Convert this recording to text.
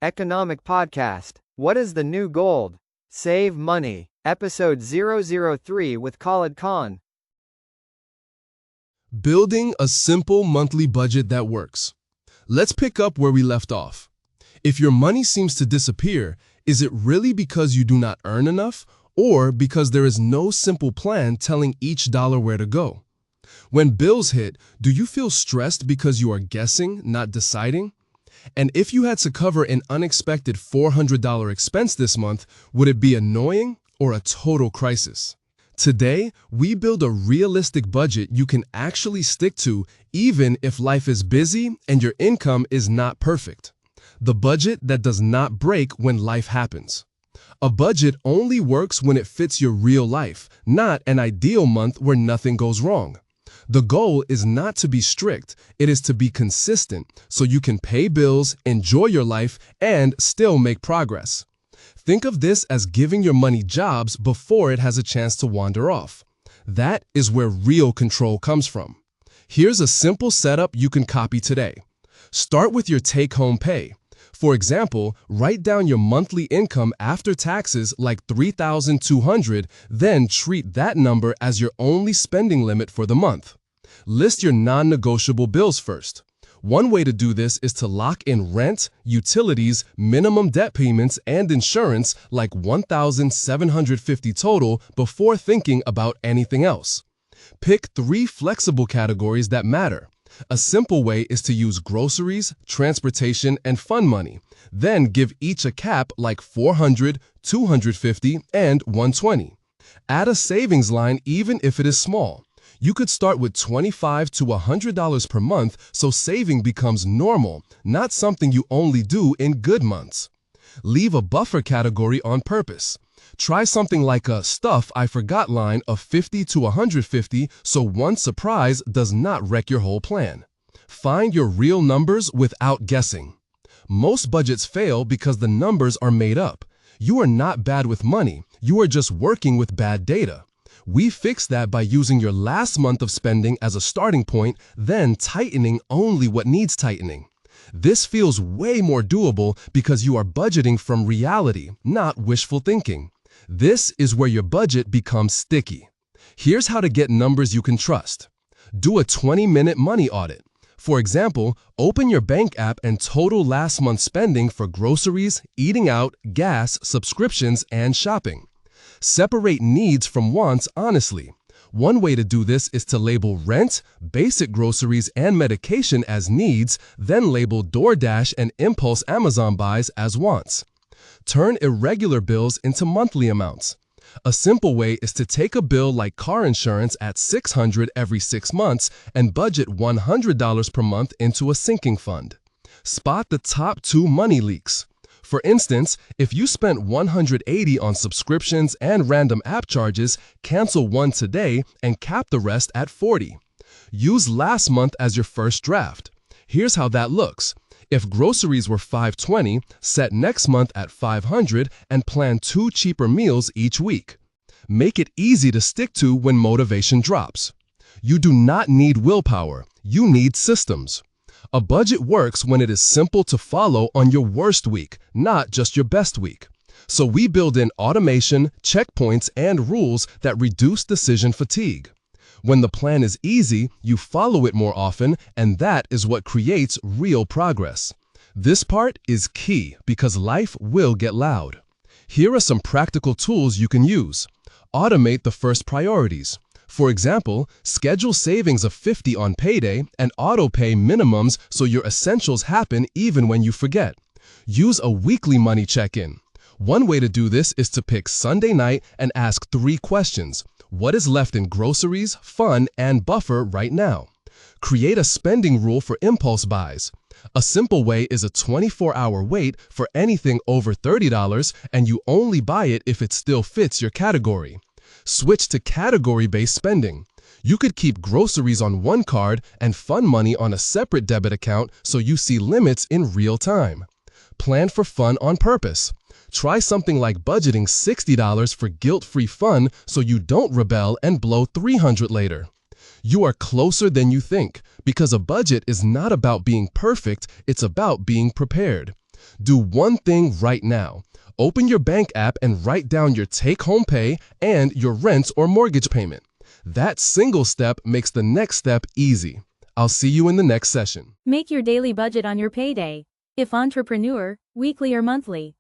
Economic Podcast. What is the new gold? Save money. Episode-003 with Khaled Khan. Building a simple monthly budget that works. Let's pick up where we left off. If your money seems to disappear, is it really because you do not earn enough, or because there is no simple plan telling each dollar where to go? When bills hit, do you feel stressed because you are guessing, not deciding? And if you had to cover an unexpected $400 expense this month, would it be annoying or a total crisis? Today, we build a realistic budget you can actually stick to even if life is busy and your income is not perfect. The budget that does not break when life happens. A budget only works when it fits your real life, not an ideal month where nothing goes wrong. The goal is not to be strict, it is to be consistent so you can pay bills, enjoy your life, and still make progress. Think of this as giving your money jobs before it has a chance to wander off. That is where real control comes from. Here's a simple setup you can copy today. Start with your take-home pay. For example, write down your monthly income after taxes like $3,200, then treat that number as your only spending limit for the month. List your non-negotiable bills first. One way to do this is to lock in rent, utilities, minimum debt payments, and insurance like $1,750 total before thinking about anything else. Pick 3 flexible categories that matter. A simple way is to use groceries, transportation, and fun money. Then give each a cap like $400, $250, and $120. Add a savings line even if it is small. You could start with $25 to $100 per month so saving becomes normal, not something you only do in good months. Leave a buffer category on purpose. Try something like a stuff I forgot line of $50 to $150 so one surprise does not wreck your whole plan. Find your real numbers without guessing. Most budgets fail because the numbers are made up. You are not bad with money, you are just working with bad data. We fix that by using your last month of spending as a starting point, then tightening only what needs tightening. This feels way more doable because you are budgeting from reality, not wishful thinking. This is where your budget becomes sticky. Here's how to get numbers you can trust. Do a 20-minute money audit. For example, open your bank app and total last month's spending for groceries, eating out, gas, subscriptions, and shopping. Separate needs from wants honestly. One way to do this is to label rent, basic groceries, and medication as needs, then label DoorDash and impulse Amazon buys as wants. Turn irregular bills into monthly amounts. A simple way is to take a bill like car insurance at $600 every 6 months and budget $100 per month into a sinking fund. Spot the top 2 money leaks. For instance, if you spent $180 on subscriptions and random app charges, cancel one today and cap the rest at $40. Use last month as your first draft. Here's how that looks. If groceries were $520, set next month at $500 and plan 2 cheaper meals each week. Make it easy to stick to when motivation drops. You do not need willpower, you need systems. A budget works when it is simple to follow on your worst week, not just your best week. So we build in automation, checkpoints, and rules that reduce decision fatigue. When the plan is easy, you follow it more often, and that is what creates real progress. This part is key because life will get loud. Here are some practical tools you can use. Automate the first priorities. For example, schedule savings of $50 on payday and auto-pay minimums so your essentials happen even when you forget. Use a weekly money check-in. One way to do this is to pick Sunday night and ask 3 questions. What is left in groceries, fun, and buffer right now? Create a spending rule for impulse buys. A simple way is a 24-hour wait for anything over $30 and you only buy it if it still fits your category. Switch to category-based spending. You could keep groceries on one card and fun money on a separate debit account so you see limits in real time. Plan for fun on purpose. Try something like budgeting $60 for guilt-free fun so you don't rebel and blow $300 later. You are closer than you think because a budget is not about being perfect, it's about being prepared. Do one thing right now. Open your bank app and write down your take-home pay and your rent or mortgage payment. That single step makes the next step easy. I'll see you in the next session. Make your daily budget on your payday. If entrepreneur, weekly or monthly.